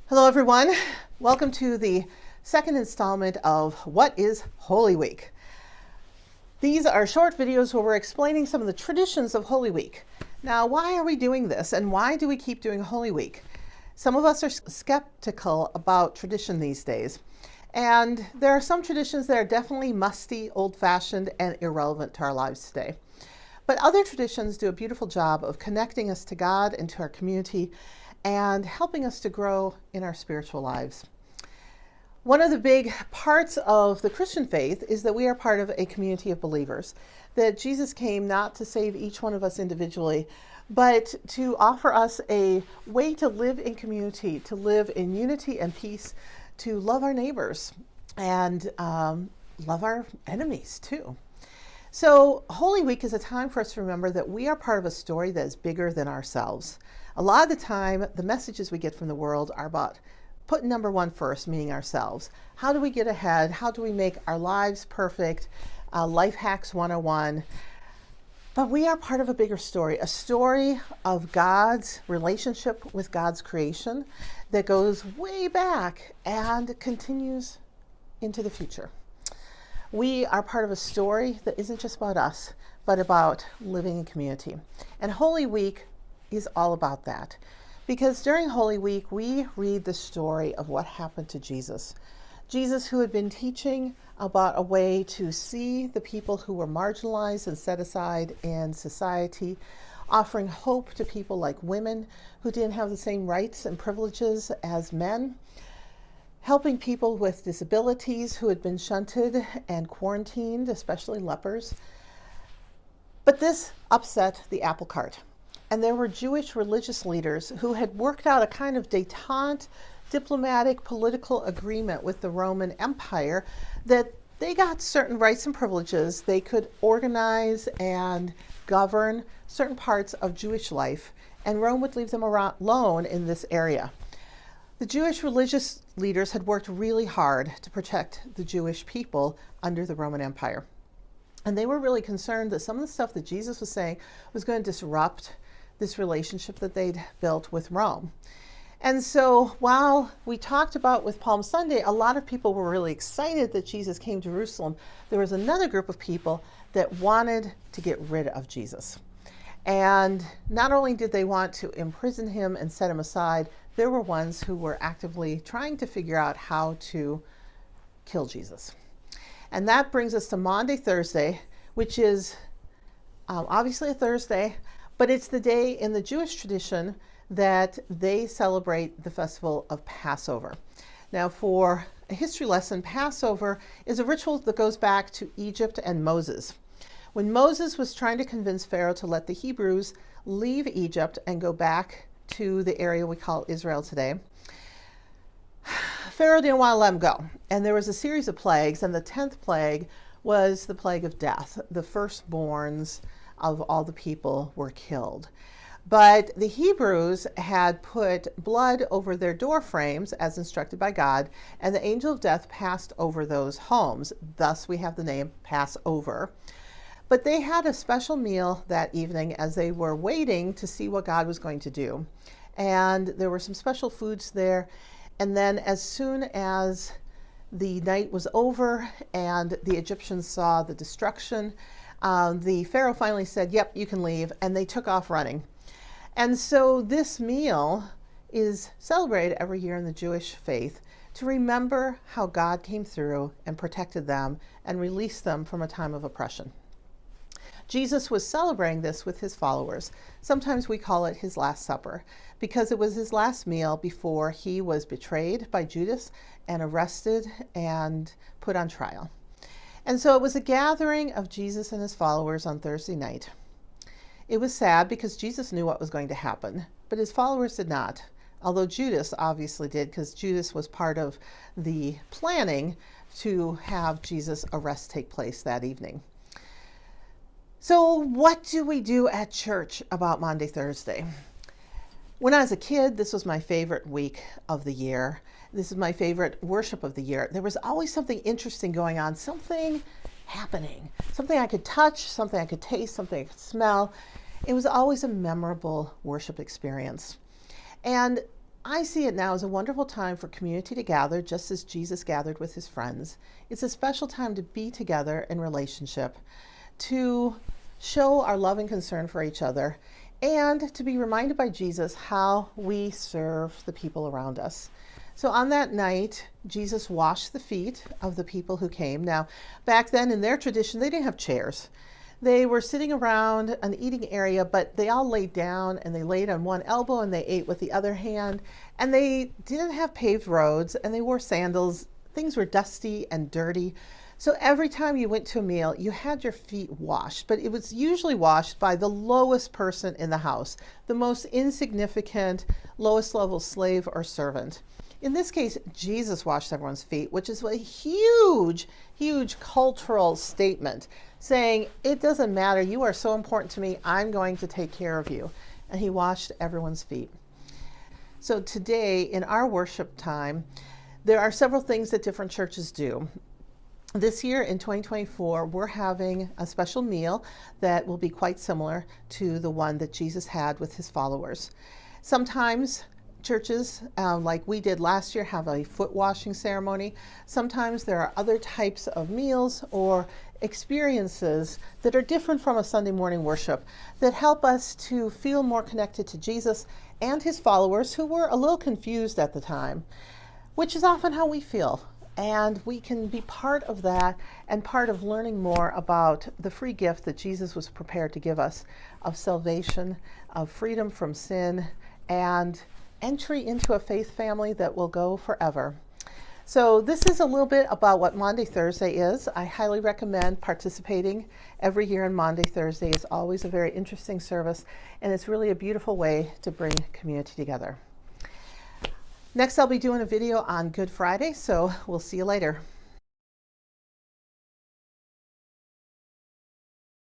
Hello, everyone. Welcome to the second installment of What is Holy Week? These are short videos where we're explaining some of the traditions of Holy Week. Now, why are we doing this and why do we keep doing Holy Week? Some of us are skeptical about tradition these days. And there are some traditions that are definitely musty, old-fashioned, and irrelevant to our lives today. But other traditions do a beautiful job of connecting us to God and to our community and helping us to grow in our spiritual lives. One of the big parts of the Christian faith is that we are part of a community of believers, that Jesus came not to save each one of us individually, but to offer us a way to live in community, to live in unity and peace, to love our neighbors and love our enemies too. So Holy Week is a time for us to remember that we are part of a story that is bigger than ourselves. A lot of the time, the messages we get from the world are about putting number one first, meaning ourselves. How do we get ahead? How do we make our lives perfect? Life hacks 101. But we are part of a bigger story, a story of God's relationship with God's creation that goes way back and continues into the future. We are part of a story that isn't just about us, but about living in community. And Holy Week is all about that. Because during Holy Week, we read the story of what happened to Jesus. Jesus, who had been teaching about a way to see the people who were marginalized and set aside in society, offering hope to people like women who didn't have the same rights and privileges as men, helping people with disabilities who had been shunted and quarantined, especially lepers. But this upset the apple cart. And there were Jewish religious leaders who had worked out a kind of détente, diplomatic, political agreement with the Roman Empire that they got certain rights and privileges. They could organize and govern certain parts of Jewish life, and Rome would leave them alone in this area. The Jewish religious leaders had worked really hard to protect the Jewish people under the Roman Empire. And they were really concerned that some of the stuff that Jesus was saying was going to disrupt this relationship that they'd built with Rome. And so while we talked about with Palm Sunday, a lot of people were really excited that Jesus came to Jerusalem. There was another group of people that wanted to get rid of Jesus. And not only did they want to imprison him and set him aside, there were ones who were actively trying to figure out how to kill Jesus. And that brings us to Maundy Thursday, which is obviously a Thursday, but it's the day in the Jewish tradition that they celebrate the festival of Passover. Now, for a history lesson, Passover is a ritual that goes back to Egypt and Moses. When Moses was trying to convince Pharaoh to let the Hebrews leave Egypt and go back to the area we call Israel today, Pharaoh didn't want to let them go. And there was a series of plagues, and the 10th plague was the plague of death. The firstborns of all the people were killed. But the Hebrews had put blood over their door frames as instructed by God, and the angel of death passed over those homes. Thus we have the name Passover. But they had a special meal that evening as they were waiting to see what God was going to do. And there were some special foods there. And then as soon as the night was over and the Egyptians saw the destruction, the Pharaoh finally said, "Yep, you can leave," and they took off running. And so this meal is celebrated every year in the Jewish faith to remember how God came through and protected them and released them from a time of oppression. Jesus was celebrating this with his followers. Sometimes we call it his Last Supper because it was his last meal before he was betrayed by Judas and arrested and put on trial. And so it was a gathering of Jesus and his followers on Thursday night. It was sad because Jesus knew what was going to happen, but his followers did not. Although Judas obviously did, because Judas was part of the planning to have Jesus' arrest take place that evening. So what do we do at church about Maundy Thursday? When I was a kid, this was my favorite week of the year. This is my favorite worship of the year. There was always something interesting going on, something happening, something I could touch, something I could taste, something I could smell. It was always a memorable worship experience. And I see it now as a wonderful time for community to gather, just as Jesus gathered with his friends. It's a special time to be together in relationship, to show our love and concern for each other, and to be reminded by Jesus how we serve the people around us. So on that night, Jesus washed the feet of the people who came. Now, back then in their tradition, they didn't have chairs. They were sitting around an eating area, but they all laid down and they laid on one elbow and they ate with the other hand. And they didn't have paved roads and they wore sandals. Things were dusty and dirty. So every time you went to a meal, you had your feet washed, but it was usually washed by the lowest person in the house, the most insignificant, lowest level slave or servant. In this case, Jesus washed everyone's feet, which is a huge, huge cultural statement saying, it doesn't matter, you are so important to me, I'm going to take care of you. And he washed everyone's feet. So today, in our worship time, there are several things that different churches do. This year in 2024, we're having a special meal that will be quite similar to the one that Jesus had with his followers. Sometimes churches, like we did last year, have a foot washing ceremony. Sometimes there are other types of meals or experiences that are different from a Sunday morning worship that help us to feel more connected to Jesus and his followers, who were a little confused at the time, which is often how we feel. And we can be part of that and part of learning more about the free gift that Jesus was prepared to give us of salvation, of freedom from sin, and entry into a faith family that will go forever. So this is a little bit about what Maundy Thursday is. I highly recommend participating every year in Maundy Thursday. It's always a very interesting service, and it's really a beautiful way to bring community together. Next, I'll be doing a video on Good Friday, so we'll see you later.